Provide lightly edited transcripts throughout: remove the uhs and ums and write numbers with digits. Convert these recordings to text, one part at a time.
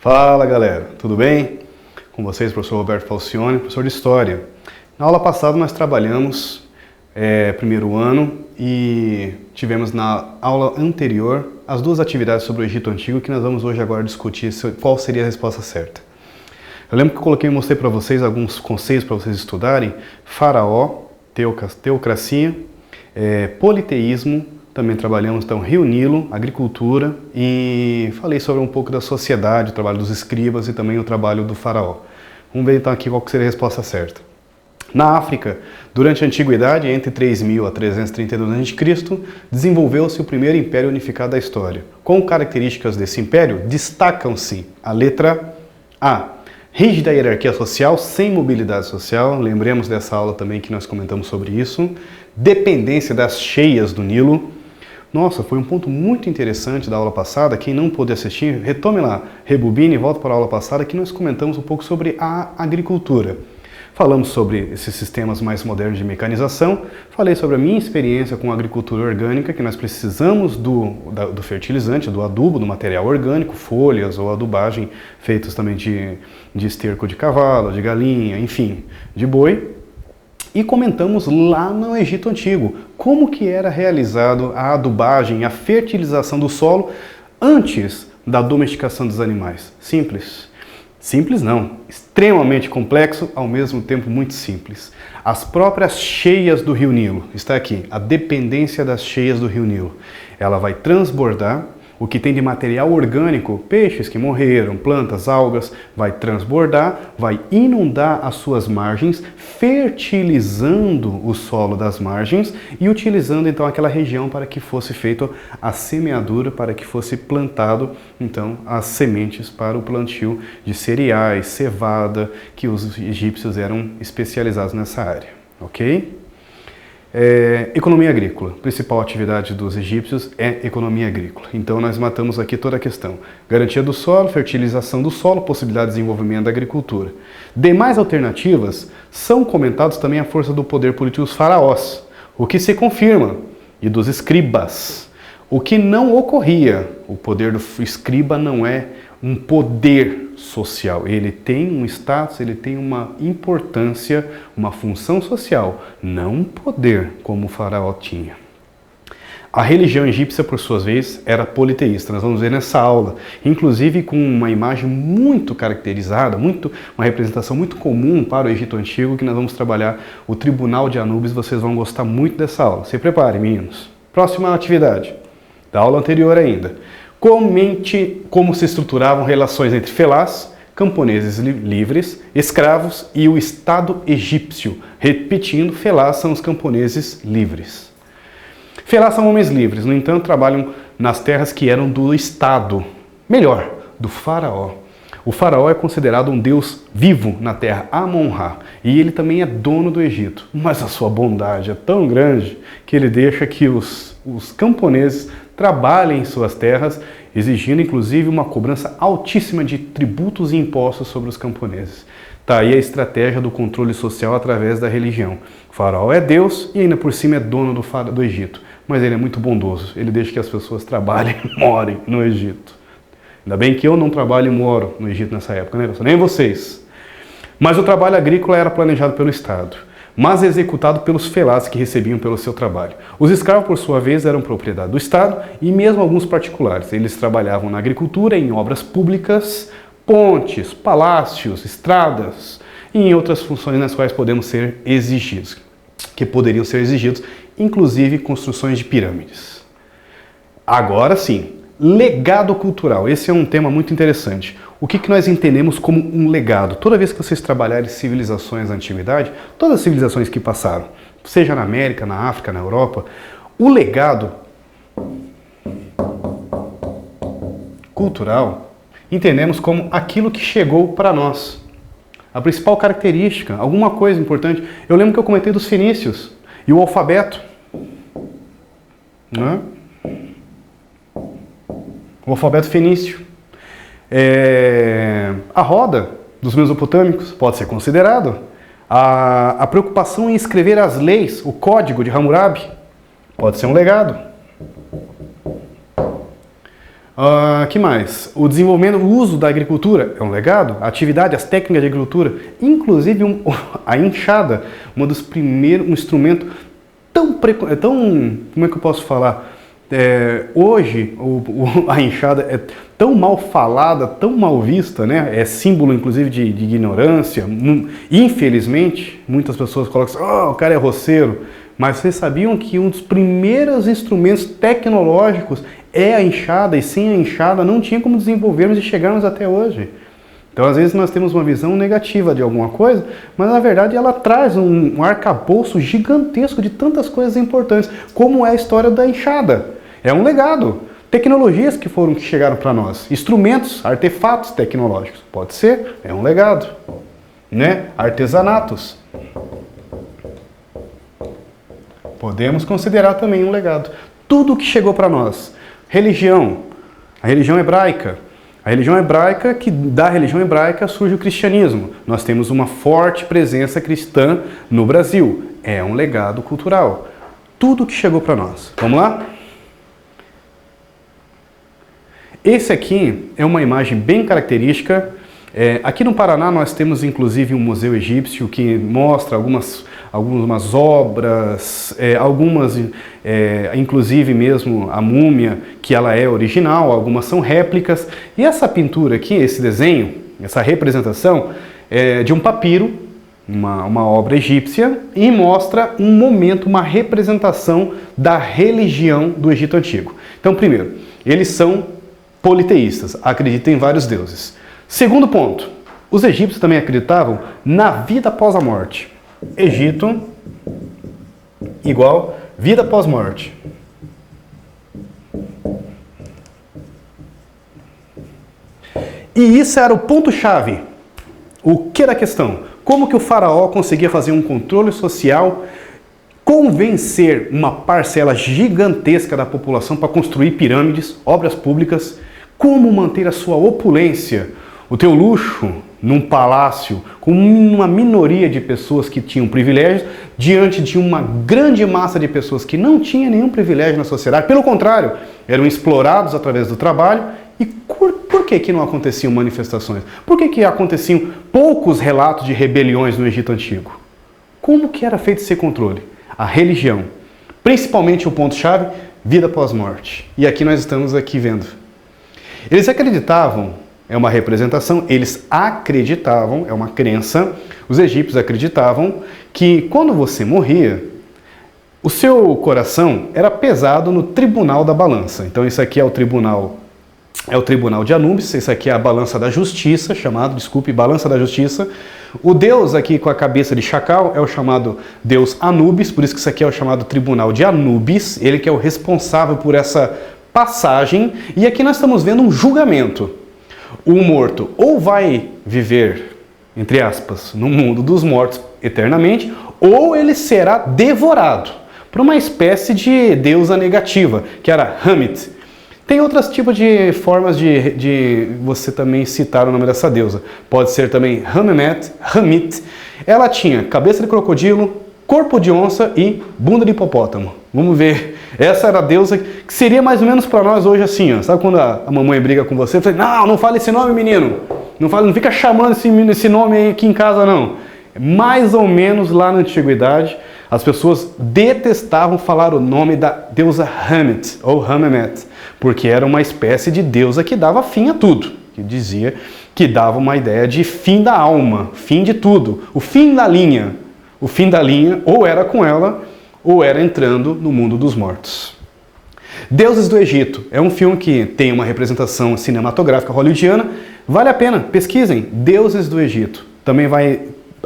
Fala galera, tudo bem? Com vocês, professor Roberto Falcione, professor de História. Na aula passada nós trabalhamos primeiro ano e tivemos na aula anterior as duas atividades sobre o Egito Antigo que nós vamos hoje agora discutir qual seria a resposta certa. Eu lembro que eu mostrei para vocês alguns conceitos para vocês estudarem: faraó, teocracia, politeísmo. Também trabalhamos então Rio Nilo, agricultura e falei sobre um pouco da sociedade, o trabalho dos escribas e também o trabalho do faraó. Vamos ver então aqui qual seria a resposta certa. Na África, durante a Antiguidade, entre 3000 a 332 a.C., desenvolveu-se o primeiro império unificado da história. Com características desse império, destacam-se a letra A: rígida hierarquia social, sem mobilidade social. Lembremos dessa aula também que nós comentamos sobre isso. Dependência das cheias do Nilo. Nossa, foi um ponto muito interessante da aula passada. Quem não pôde assistir, retome lá, rebobine e volta para a aula passada que nós comentamos um pouco sobre a agricultura. Falamos sobre esses sistemas mais modernos de mecanização. Falei sobre a minha experiência com a agricultura orgânica, que nós precisamos do fertilizante, do adubo, do material orgânico, folhas ou adubagem, feitos também de esterco de cavalo, de galinha, enfim, de boi. E comentamos lá no Egito Antigo como que era realizado a adubagem, a fertilização do solo antes da domesticação dos animais. Simples. Simples não, extremamente complexo, ao mesmo tempo muito simples. As próprias cheias do Rio Nilo, está aqui, a dependência das cheias do Rio Nilo. Ela vai transbordar o que tem de material orgânico, peixes que morreram, plantas, algas, vai transbordar, vai inundar as suas margens, fertilizando o solo das margens e utilizando então aquela região para que fosse feita a semeadura, para que fosse plantado então as sementes para o plantio de cereais, cevada, que os egípcios eram especializados nessa área, ok? Economia agrícola. A principal atividade dos egípcios é economia agrícola. Então nós matamos aqui toda a questão. Garantia do solo, fertilização do solo, possibilidade de desenvolvimento da agricultura. Demais alternativas são comentados também a força do poder político dos faraós, o que se confirma, e dos escribas. O que não ocorria, o poder do escriba não é um poder social, ele tem um status, ele tem uma importância, uma função social, não um poder como o faraó tinha. A religião egípcia, por sua vez, era politeísta. Nós vamos ver nessa aula, inclusive com uma imagem muito caracterizada, uma representação muito comum para o Egito Antigo, que nós vamos trabalhar o Tribunal de Anubis. Vocês vão gostar muito dessa aula. Se preparem, meninos. Próxima atividade, da aula anterior ainda. Comente como se estruturavam relações entre felás, camponeses livres, escravos e o Estado egípcio. Repetindo, felás são os camponeses livres. Felás são homens livres, no entanto, trabalham nas terras que eram do Estado, melhor, do faraó. O faraó é considerado um deus vivo na terra, Amon-Ra, e ele também é dono do Egito. Mas a sua bondade é tão grande que ele deixa que os camponeses trabalhem em suas terras, exigindo inclusive uma cobrança altíssima de tributos e impostos sobre os camponeses. Tá aí a estratégia do controle social através da religião. O faraó é Deus e ainda por cima é dono do Egito, mas ele é muito bondoso, ele deixa que as pessoas trabalhem e morem no Egito. Ainda bem que eu não trabalho e moro no Egito nessa época, né? Nem vocês. Mas o trabalho agrícola era planejado pelo Estado, mas executado pelos felás que recebiam pelo seu trabalho. Os escravos, por sua vez, eram propriedade do Estado e mesmo alguns particulares. Eles trabalhavam na agricultura, em obras públicas, pontes, palácios, estradas e em outras funções nas quais poderiam ser exigidos, inclusive construções de pirâmides. Agora sim, legado cultural. Esse é um tema muito interessante. O que nós entendemos como um legado? Toda vez que vocês trabalharem civilizações da antiguidade, todas as civilizações que passaram, seja na América, na África, na Europa, o legado cultural entendemos como aquilo que chegou para nós. A principal característica, alguma coisa importante. Eu lembro que eu comentei dos fenícios e o alfabeto, né? O alfabeto fenício. A roda dos mesopotâmicos pode ser considerado. A preocupação em escrever as leis, o código de Hammurabi, pode ser um legado. Que mais? O desenvolvimento, o uso da agricultura é um legado. A atividade, as técnicas de agricultura, inclusive a enxada, um instrumento tão, como é que eu posso falar? Hoje a enxada é tão mal falada, tão mal vista, né? É símbolo inclusive de ignorância. Infelizmente, muitas pessoas colocam assim, o cara é roceiro. Mas vocês sabiam que um dos primeiros instrumentos tecnológicos é a enxada, e sem a enxada não tinha como desenvolvermos e chegarmos até hoje. Então, às vezes, nós temos uma visão negativa de alguma coisa, mas, na verdade, ela traz um arcabouço gigantesco de tantas coisas importantes, como é a história da enxada. É um legado. Tecnologias que chegaram para nós. Instrumentos, artefatos tecnológicos. Pode ser, é um legado. Né? Artesanatos. Podemos considerar também um legado. Tudo que chegou para nós. Religião. A religião hebraica. A religião hebraica, que da religião hebraica surge o cristianismo. Nós temos uma forte presença cristã no Brasil. É um legado cultural. Tudo que chegou para nós. Vamos lá? Esse aqui é uma imagem bem característica. Aqui no Paraná nós temos inclusive um museu egípcio que mostra algumas obras, inclusive mesmo a múmia, que ela é original, algumas são réplicas. E essa pintura aqui, esse desenho, essa representação é de um papiro, uma obra egípcia, e mostra um momento, uma representação da religião do Egito Antigo. Então, primeiro, eles são politeístas, acreditam em vários deuses. Segundo ponto, os egípcios também acreditavam na vida após a morte. Egito igual vida após morte. E isso era o ponto-chave. O que era a questão? Como que o faraó conseguia fazer um controle social, convencer uma parcela gigantesca da população para construir pirâmides, obras públicas, como manter a sua opulência, o teu luxo num palácio com uma minoria de pessoas que tinham privilégios diante de uma grande massa de pessoas que não tinha nenhum privilégio na sociedade. Pelo contrário, eram explorados através do trabalho. E por que não aconteciam manifestações? Por que aconteciam poucos relatos de rebeliões no Egito Antigo? Como que era feito esse controle? A religião. Principalmente o ponto-chave, vida após morte. E aqui nós estamos vendo. Eles acreditavam, é uma representação, eles acreditavam, é uma crença, os egípcios acreditavam que quando você morria, o seu coração era pesado no tribunal da balança. Então isso aqui é o tribunal de Anubis, isso aqui é a balança da justiça, balança da justiça. O deus aqui com a cabeça de chacal é o chamado deus Anubis, por isso que isso aqui é o chamado tribunal de Anubis, ele que é o responsável por essa passagem. E aqui nós estamos vendo um julgamento. O morto ou vai viver, entre aspas, no mundo dos mortos eternamente, ou ele será devorado por uma espécie de deusa negativa, que era Hamit. Tem outros tipos de formas de você também citar o nome dessa deusa. Pode ser também Hamit. Ela tinha cabeça de crocodilo, corpo de onça e bunda de hipopótamo. Vamos ver. Essa era a deusa que seria mais ou menos para nós hoje assim, ó. Sabe quando a mamãe briga com você? Fala, não fale esse nome, menino. Não fica chamando esse nome aí aqui em casa, não. Mais ou menos lá na antiguidade, as pessoas detestavam falar o nome da deusa Hamit, ou Hamemet, porque era uma espécie de deusa que dava fim a tudo. Que dizia que dava uma ideia de fim da alma, fim de tudo, o fim da linha. O fim da linha ou era com ela, ou era entrando no mundo dos mortos. Deuses do Egito é um filme que tem uma representação cinematográfica hollywoodiana. Vale a pena, pesquisem. Deuses do Egito. Também vai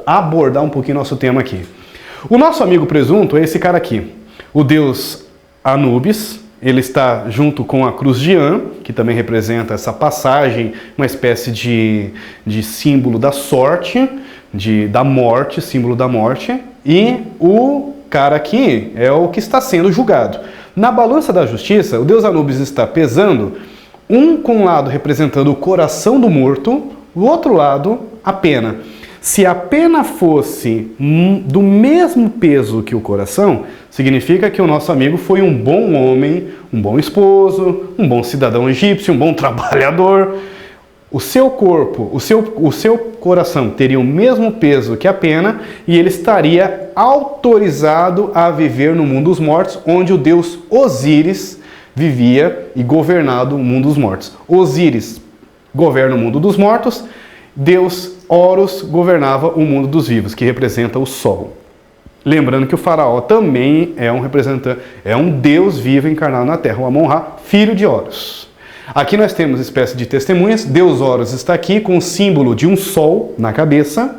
abordar um pouquinho nosso tema aqui. O nosso amigo presunto é esse cara aqui. O deus Anubis. Ele está junto com a cruz de An, que também representa essa passagem, uma espécie de símbolo da sorte, da morte, símbolo da morte. E o cara aqui é o que está sendo julgado. Na balança da justiça, o deus Anubis está pesando, com um lado representando o coração do morto, o outro lado a pena. Se a pena fosse do mesmo peso que o coração, significa que o nosso amigo foi um bom homem, um bom esposo, um bom cidadão egípcio, um bom trabalhador. O seu corpo, o seu coração teria o mesmo peso que a pena e ele estaria autorizado a viver no mundo dos mortos, onde o deus Osíris vivia e governado o mundo dos mortos. Osíris governa o mundo dos mortos, Deus Horus governava o mundo dos vivos, que representa o sol. Lembrando que o faraó também é um representante, é um deus vivo encarnado na terra, o Amon-Ra, filho de Horus. Aqui nós temos espécie de testemunhas. Deus Horus está aqui com o símbolo de um sol na cabeça,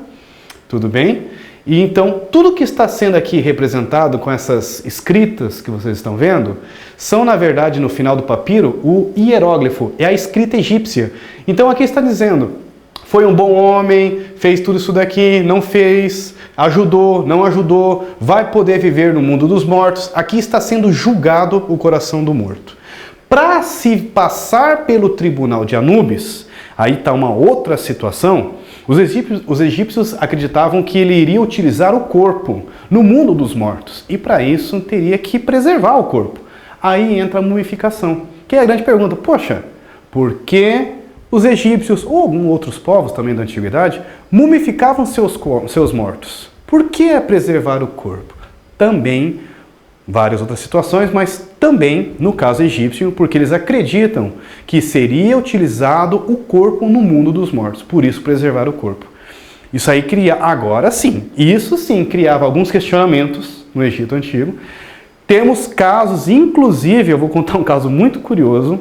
tudo bem? E então, tudo que está sendo aqui representado com essas escritas que vocês estão vendo, são na verdade no final do papiro o hieróglifo, é a escrita egípcia. Então aqui está dizendo, foi um bom homem, fez tudo isso daqui, não fez, ajudou, não ajudou, vai poder viver no mundo dos mortos. Aqui está sendo julgado o coração do morto. Para se passar pelo tribunal de Anubis, aí está uma outra situação. Os egípcios acreditavam que ele iria utilizar o corpo no mundo dos mortos. E para isso teria que preservar o corpo. Aí entra a mumificação. Que é a grande pergunta, poxa, por que os egípcios, ou alguns outros povos também da antiguidade, mumificavam seus mortos? Por que preservar o corpo? Também várias outras situações, mas também, no caso egípcio, porque eles acreditam que seria utilizado o corpo no mundo dos mortos, por isso preservar o corpo. Isso aí cria, agora sim, isso sim criava alguns questionamentos no Egito Antigo. Temos casos, inclusive, eu vou contar um caso muito curioso,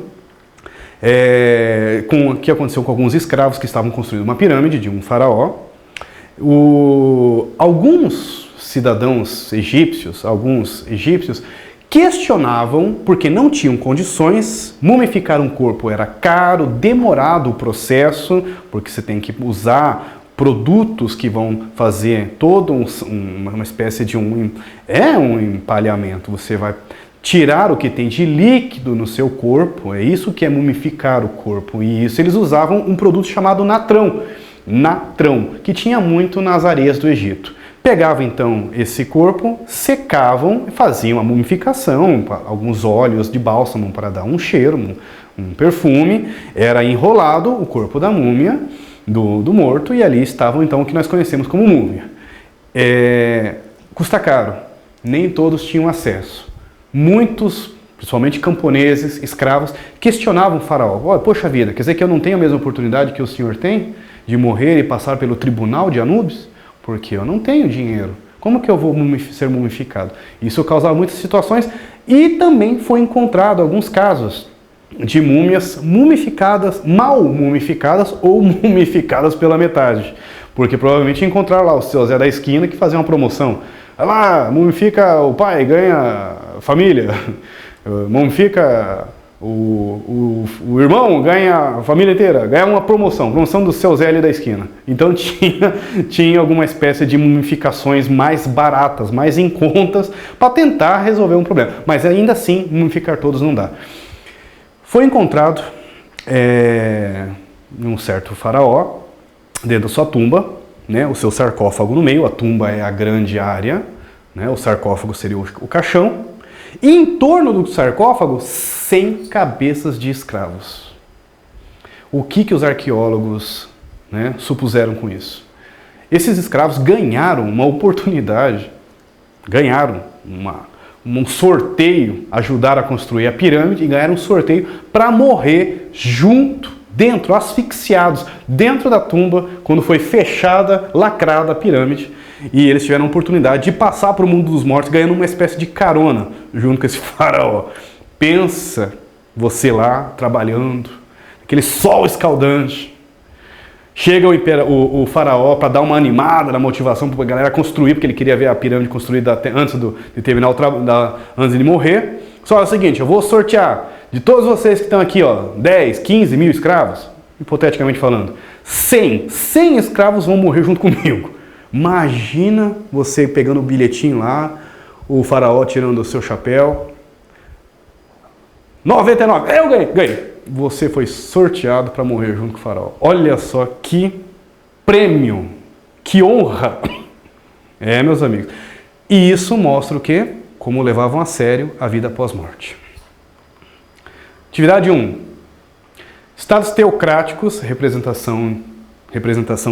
que aconteceu com alguns escravos que estavam construindo uma pirâmide de um faraó. Alguns cidadãos egípcios, alguns egípcios, questionavam, porque não tinham condições, mumificar um corpo era caro, demorado o processo, porque você tem que usar produtos que vão fazer toda uma espécie de um empalhamento. Você vai tirar o que tem de líquido no seu corpo, é isso que é mumificar o corpo. E isso eles usavam um produto chamado natrão, que tinha muito nas areias do Egito. Pegavam então esse corpo, secavam e faziam a mumificação, alguns óleos de bálsamo para dar um cheiro, um perfume, era enrolado o corpo da múmia, do morto, e ali estavam então o que nós conhecemos como múmia. Custa caro, nem todos tinham acesso. Muitos, principalmente camponeses, escravos, questionavam o faraó. Poxa vida, quer dizer que eu não tenho a mesma oportunidade que o senhor tem de morrer e passar pelo tribunal de Anubis? Porque eu não tenho dinheiro. Como que eu vou ser mumificado? Isso causava muitas situações e também foi encontrado alguns casos de múmias mumificadas, mal mumificadas ou mumificadas pela metade. Porque provavelmente encontraram lá o seu Zé da esquina que fazia uma promoção. Vai lá, mumifica o pai, ganha família. Mumifica o irmão, ganha a família inteira, ganha uma promoção do seu Zé ali da esquina. Então tinha alguma espécie de mumificações mais baratas, mais em contas, para tentar resolver um problema. Mas ainda assim, mumificar todos não dá. Foi encontrado um certo faraó dentro da sua tumba, né, o seu sarcófago no meio. A tumba é a grande área, né, o sarcófago seria o caixão. E em torno do sarcófago, 100 cabeças de escravos. O que os arqueólogos, né, supuseram com isso? Esses escravos ganharam uma oportunidade, ganharam um sorteio, ajudaram a construir a pirâmide e ganharam um sorteio para morrer dentro, asfixiados, dentro da tumba, quando foi fechada, lacrada a pirâmide. E eles tiveram a oportunidade de passar para o mundo dos mortos, ganhando uma espécie de carona junto com esse faraó. Pensa você lá, trabalhando, aquele sol escaldante. Chega o faraó para dar uma animada na motivação para a galera construir, porque ele queria ver a pirâmide construída até antes de terminar antes de morrer. Só é o seguinte, eu vou sortear de todos vocês que estão aqui, 10, 15 mil escravos, hipoteticamente falando, 100 escravos vão morrer junto comigo. Imagina você pegando o bilhetinho lá, o faraó tirando o seu chapéu. 99, eu ganhei. Você foi sorteado para morrer junto com o faraó. Olha só que prêmio Que honra! É, meus amigos. E isso mostra o quê? Como levavam a sério a vida pós-morte. Atividade 1. Estados teocráticos, representação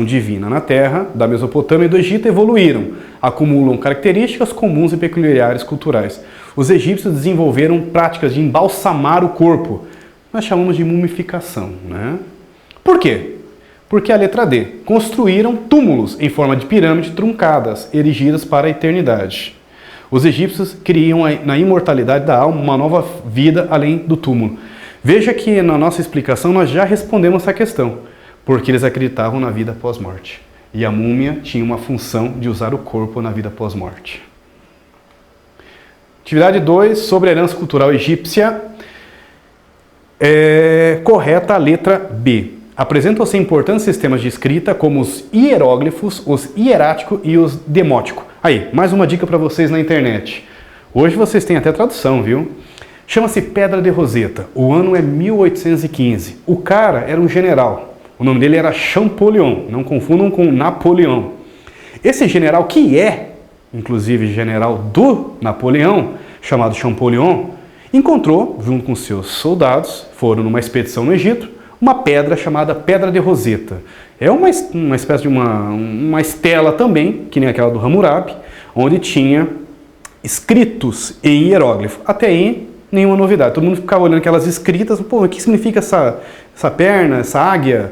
divina na Terra, da Mesopotâmia e do Egito, evoluíram, acumulam características comuns e peculiares culturais. Os egípcios desenvolveram práticas de embalsamar o corpo. Nós chamamos de mumificação, né? Por quê? Porque a letra D. Construíram túmulos em forma de pirâmide truncadas, erigidas para a eternidade. Os egípcios criam na imortalidade da alma uma nova vida além do túmulo. Veja que na nossa explicação nós já respondemos essa questão, porque eles acreditavam na vida pós-morte. E a múmia tinha uma função de usar o corpo na vida pós-morte. Atividade 2, sobre a herança cultural egípcia. Correta a letra B. Apresentam-se importantes sistemas de escrita, como os hieróglifos, os hierático e os demótico. Aí, mais uma dica para vocês na internet. Hoje vocês têm até tradução, viu? Chama-se Pedra de Roseta. O ano é 1815. O cara era um general. O nome dele era Champollion. Não confundam com Napoleão. Esse general, que é, inclusive, general do Napoleão, chamado Champollion, encontrou, junto com seus soldados, foram numa expedição no Egito, uma pedra chamada Pedra de Roseta. É uma espécie de uma estela também, que nem aquela do Hammurabi, onde tinha escritos em hieróglifo. Até aí, nenhuma novidade. Todo mundo ficava olhando aquelas escritas, pô, o que significa essa perna, essa águia?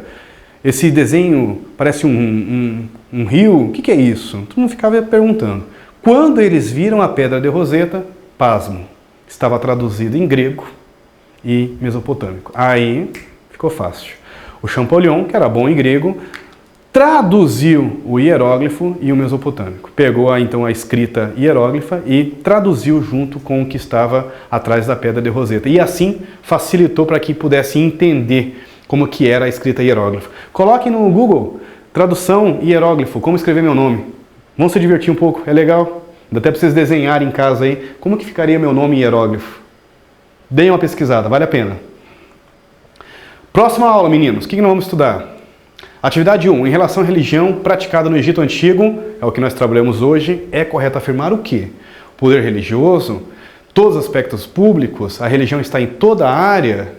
Esse desenho parece um rio, o que é isso? Todo mundo ficava perguntando. Quando eles viram a Pedra de Roseta, pasmo, estava traduzido em grego e mesopotâmico. Aí ficou fácil. O Champollion, que era bom em grego, traduziu o hieróglifo e o mesopotâmico. Pegou então a escrita hieróglifa e traduziu junto com o que estava atrás da Pedra de Roseta. E assim facilitou para que pudesse entender como que era a escrita hieróglifo. Coloque no Google, tradução hieróglifo, como escrever meu nome. Vamos se divertir um pouco, é legal? Dá até para vocês desenharem em casa aí, como que ficaria meu nome em hieróglifo. Deem uma pesquisada, vale a pena. Próxima aula, meninos, o que nós vamos estudar? Atividade 1. Em relação à religião praticada no Egito Antigo, é o que nós trabalhamos hoje, é correto afirmar o quê? O poder religioso, todos os aspectos públicos, a religião está em toda a área,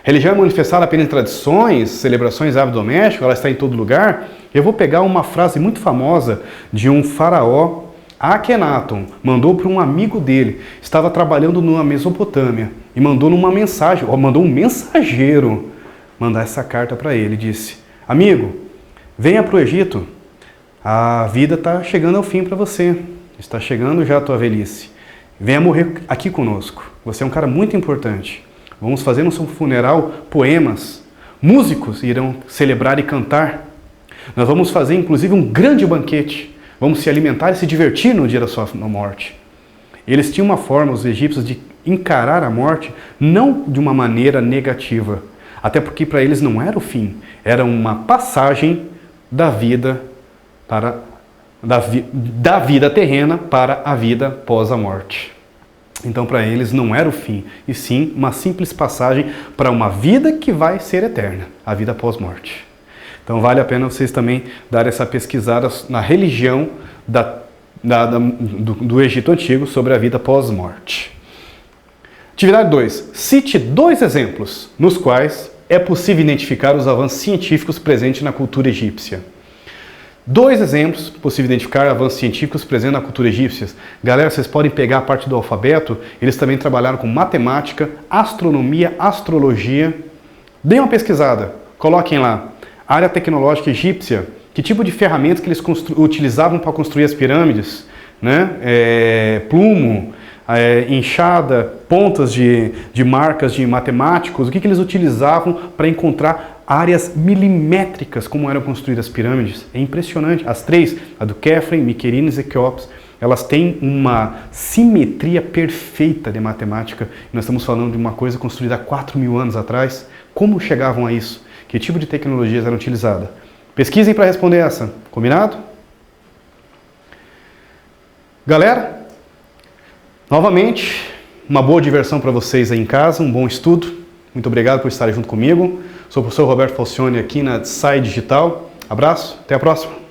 a religião é manifestada apenas em tradições, celebrações, hábito doméstico, ela está em todo lugar. Eu vou pegar uma frase muito famosa de um faraó, Akhenaton, mandou para um amigo dele, estava trabalhando na Mesopotâmia, e mandou numa mensagem, mandou um mensageiro mandar essa carta para ele, disse: amigo, venha para o Egito, a vida está chegando ao fim para você, está chegando já a tua velhice, venha morrer aqui conosco, você é um cara muito importante, vamos fazer no seu funeral poemas, músicos irão celebrar e cantar, nós vamos fazer inclusive um grande banquete, vamos se alimentar e se divertir no dia da sua morte. Eles tinham uma forma, os egípcios, de encarar a morte não de uma maneira negativa, até porque para eles não era o fim, era uma passagem da vida da vida terrena para a vida pós a morte. Então para eles não era o fim, e sim uma simples passagem para uma vida que vai ser eterna, a vida pós-morte. Então vale a pena vocês também darem essa pesquisada na religião do Egito Antigo sobre a vida pós-morte. Atividade 2. Cite 2 exemplos nos quais é possível identificar os avanços científicos presentes na cultura egípcia. 2 exemplos possível identificar avanços científicos presentes na cultura egípcia. Galera, vocês podem pegar a parte do alfabeto, eles também trabalharam com matemática, astronomia, astrologia. Deem uma pesquisada, coloquem lá. Área tecnológica egípcia, que tipo de ferramentas que eles utilizavam para construir as pirâmides, né? Plumo, enxada, pontas de marcas de matemáticos, o que eles utilizavam para encontrar áreas milimétricas como eram construídas as pirâmides. É impressionante. As 3, a do Khafre, Miquerinos e Quéops, elas têm uma simetria perfeita de matemática. Nós estamos falando de uma coisa construída há 4.000 anos atrás. Como chegavam a isso? Que tipo de tecnologias eram utilizadas? Pesquisem para responder essa. Combinado? Galera, novamente, uma boa diversão para vocês aí em casa, um bom estudo. Muito obrigado por estarem junto comigo. Sou o professor Roberto Falcione aqui na SAI Digital. Abraço, até a próxima.